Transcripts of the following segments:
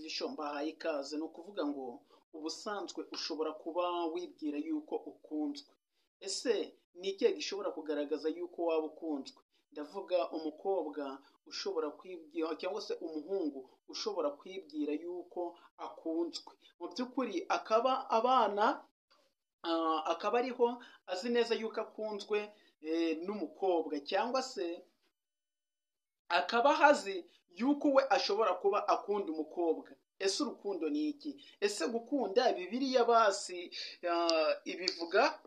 Show mbahaye ikaze. Ni ukuvuga ngo ubusanzwe ushobora kuba wibwira yuko ukunzwe. Ese ni ikihe gishobora kugaragaza yuko waba ukunzwe? Ndavuga umukobwa ushobora kwibwira cyangwa se umuhungu ushobora kwibwira yuko akunzwe, mu by'ukuri akaba ariho azi neza yuko akunzwe n'umukobwa, cyangwa se akaba azi yuko we ashobora kuba akunda umukobwa. Ese urukundo ni iki? Ese gukunda Bibiliya basi ibivuga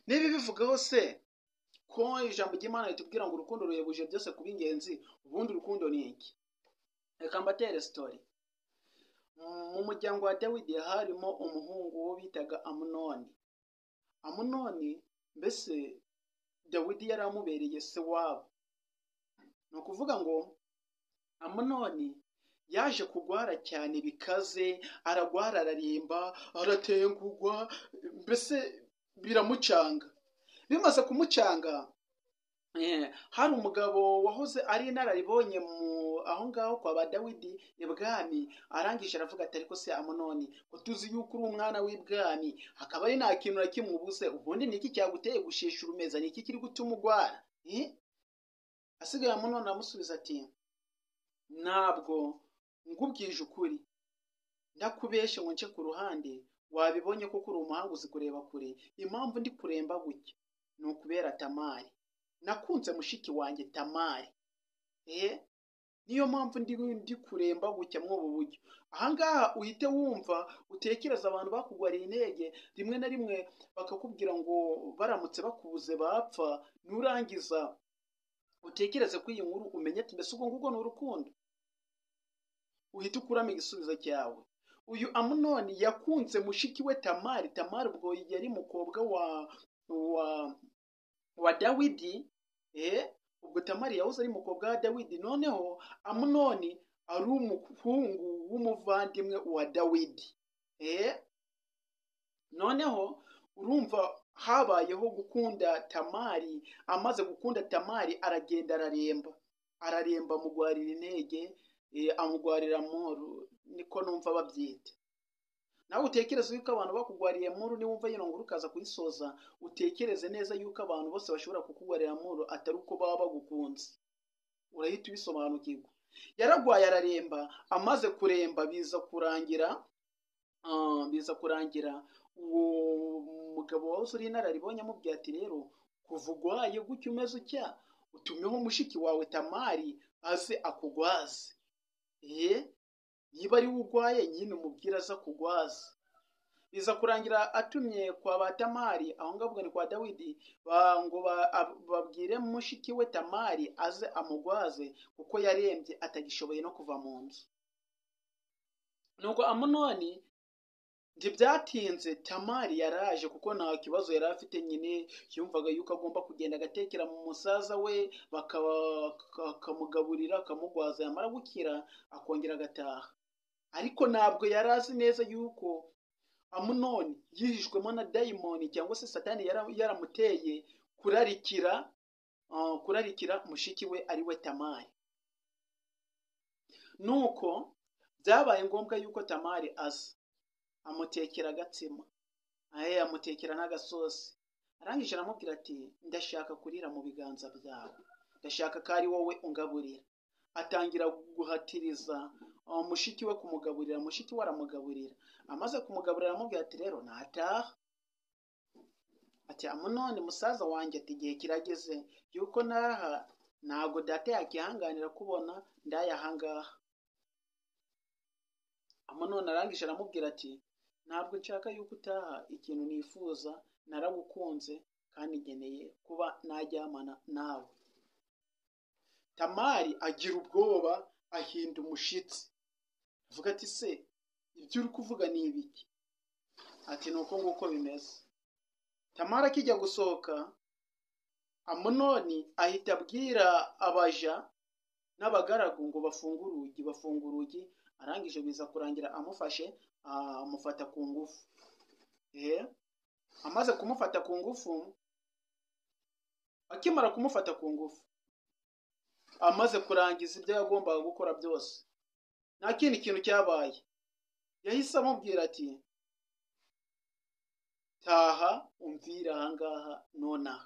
niba ibivugaho se ko ijambo ry'Imana ritubwira ngo urukundo ruhebuje byose kuba ingenzi, ubundi urukundo ni iki? Reka mbatere story. Mu muryango wa Dawidi harimo umuhungu wo bitaga Amunoni. Amunoni mbese Dawidi yari amubereye se wabo. Ni ukuvuga ngo Amunoni yaje kugwara cyane bikaze, aragwara, araremba, aratengugwa, mbese biramucanga. Bimaze kumucanga, hari umugabo wahoze ari inararibonye aho ngaho kwa ba Dawidi ibwami, arangije aravuga ati ariko se Amunoni, ko tuzi yuko uri umwana w'ibwami, hakaba ari nta kintu na kimwe ubuze, ubundi ni iki cyaguteye gushesha urumeza? Ni iki kiri gutuma ugwara? Asigaye Amunoni amusubiza ati ntabwo ngubwije ukuri, ndakubeshye ngo nce ku ruhande, wabibonye ko uri umuhanga uzi kureba kure. Impamvu ndi kuremba gutya ni ukubera Tamari. Nakunze mushiki wanjye Tamari, niyo mpamvu ndi kuremba gutya mw'ubu buryo. Ahangaha uhite wumva, utekereza abantu bakugwariye intege, rimwe na rimwe bakakubwira ngo baramutse bakubuze bapfa, nurangiza utekereze ko iyi nkuru umenye ati mbese ubwo ngubwo ni urukundo? Uhita ukuramo igisubizo cyawe. Uyu Amunoni yakunze mushiki we Tamari. Tamari ubwo yari umukobwa wa Dawidi, ubwo Tamari yahoze ari umukobwa wa Dawidi, noneho Amunoni ari umuhungu w'umuvandimwe wa Dawidi. Noneho urumva habayeho gukunda Tamari. Amaze gukunda Tamari aragenda araremba amugwarira intege, amugwarira muru, niko numva babyita. Nawe utekereze yuko abantu bakugwariye muru, niwumva yino nkuru ukaza kuyisoza, utekereze neza yuko abantu bose bashobora kukugwarira muru atari uko baba bagukunze. Urahita ubisobanukirwa. Yaragwaye araremba, amaze kuremba biza kurangira uwo mugabo wahoze uri inararibonye amubwira ati rero kuva ugwaye gutya umeze utya, utumeho mushiki wawe Tamari aze akugwaze. Niba ari we ugwaye nyine umubwira aza kugwaza. Biza kurangira atumye kwa ba Tamari, aho ngavuga ni kwa Dawidi, ngo babwire mushiki we Tamari aze amugwaze kuko yarembye atagishoboye no kuva mu nzu. Nuko Amunoni ntibyatinze, Tamari yaraje kuko nta kibazo yari afite, nyine yumvaga yuko agomba kugenda agatekera mu musaza we, bakamugaburira, akamugwaza, yamara gukira akongera agataha. Ariko ntabwo yari azi neza yuko Amunoni yihishwemo na dayimoni, cyangwa se Satani yaramuteye kurarikira mushiki we ari we Tamari. Nuko byabaye ngombwa yuko Tamari aza amutekera agatsima, amutekera n'agasosi. Arangije aramubwira ati ndashaka kurira mu biganza byawe, ndashaka ko ari wowe ungaburira. Atangira guhatiriza mushiki we kumugaburira. Mushiki we aramugaburira. Amaze kumugaburira aramubwira ati rero nataha. Ati Amunoni musaza wanjye, ati igihe kirageze yuko naha, ntago data yakihanganira kubona ndayahangaha. Amunoni arangije aramubwira ati ntabwo nshaka yuko utaha, ikintu nifuza, naragukunze kandi ngeneye kuba najyamana nawe. Tamari agira ubwoba, ahinda umushitsi, avuga ati se ibyo uri kuvuga ni ibiki? Ati nuko nguko bimeze. Tamari akijya gusohoka, Amunoni ahita abwira abaja n'abagaragu ngo bafunga urugi. Arangije biza kurangira amufashe, amufata ku ngufu. Amaze kumufata ku ngufu, akimara kumufata ku ngufu, amaze kurangiza ibyo yagombaga gukora byose, nta kindi kintu cyabaye. Yahise amubwira ati taha umvira ahangaha nonaha.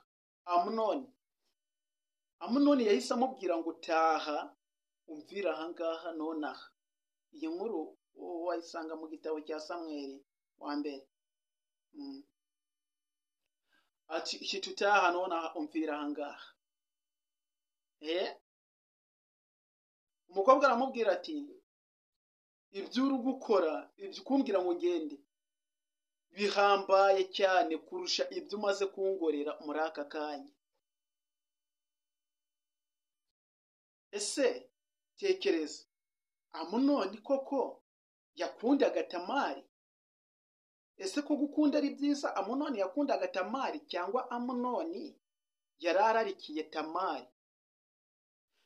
Amunoni yahise amubwira ngo taha umvira ahangaha nonaha. Iyi nkuru wayisanga mu gitabo cya Samweli wa mbere. Ati shita utaha nonaha umvira ahangaha. Umukobwa aramubwira ati ibyo uri gukora, ibyo kumbwira ngo ngende bihambaye cyane kurusha ibyo umaze kungorera muri aka kanya. Ese tekereza, Amunoni koko yakundaga Tamari? Ese ko gukunda ari byiza, Amunoni yakundaga Tamari cyangwa Amunoni yari ararikiye Tamari?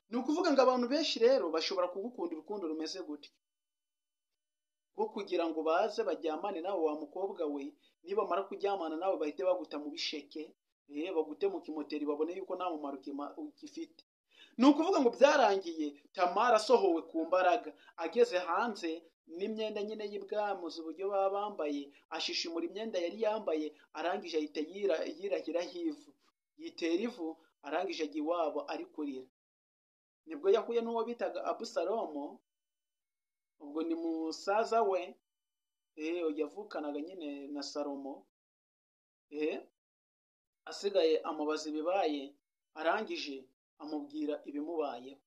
Ni ukuvuga ngo abantu benshi rero bashobora kugukunda urukundo rumeze gutya, bwo kugira ngo baze baryamane nawe wa mukobwa we, nibamara kuryamana nawe bahite baguta mu bisheke, bagute mu kimoteri, babone yuko nta mumaro ugifite. Ni ukuvuga ngo byarangiye Tamari asohowe ku mbaraga, ageze hanze n'imyenda nyine y'ibwami uzi uburyo baba bambaye, ashishimura imyenda yari yambaye, arangije ahita yirahiraho ivu, yitera ivu, arangije ajya iwabo ari kurira. Nibwo yahuye n'uwo bitaga Abusalomu, ubwo ni musaza we yavukanaga nyine na Salomo, asigaye amubaza ibibaye, arangije amubwira ibimubayeho.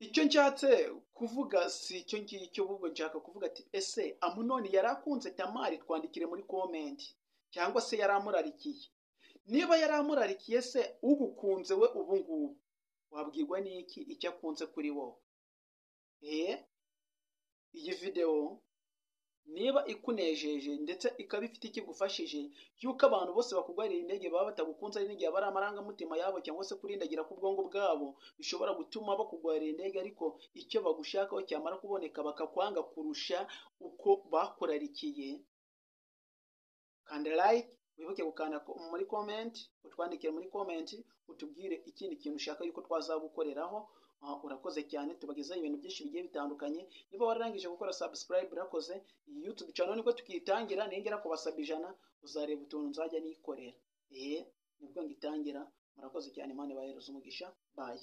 Icyo nshatse kuvuga si icyo ngicyo, ahubwo nshaka kuvuga ati ese Amunoni yari akunze Tamari? Twandikire muri comment. Cyangwa se yari amurarikiye? Niba yari amurarikiye, se ugukunze we ubu ngubu wabwirwa n'iki icyo akunze kuri wowe? Iyi video niba ikunejeje ndetse ikaba ifite ikigufashije, yuko abantu bose bakugwarira indege baba batagukunze, ari n'igihe bari amarangamutima yabo cyangwa se kurindagira ku bwongo bwabo, bishobora gutuma bakugwarira indege, ariko icyo bagushakaho cyamara kuboneka bakakwanga kurusha uko bakurarikiye. Kanda like, wibuke gukanda muri comment, utwandikire muri comment, utubwire ikindi kintu ushaka yuko twazagukoreraho. Urakoze cyane, tubagezaho ibintu byinshi bigiye bitandukanye. Niba wararangije gukora subscribe, urakoze. Iyi YouTube channel niko tukitangira, ningera kubasaba 100 uzareba utuntu nzajya nikorera. Nibwo ngitangira. Murakoze cyane, Imana ibahereze umugisha. Bye.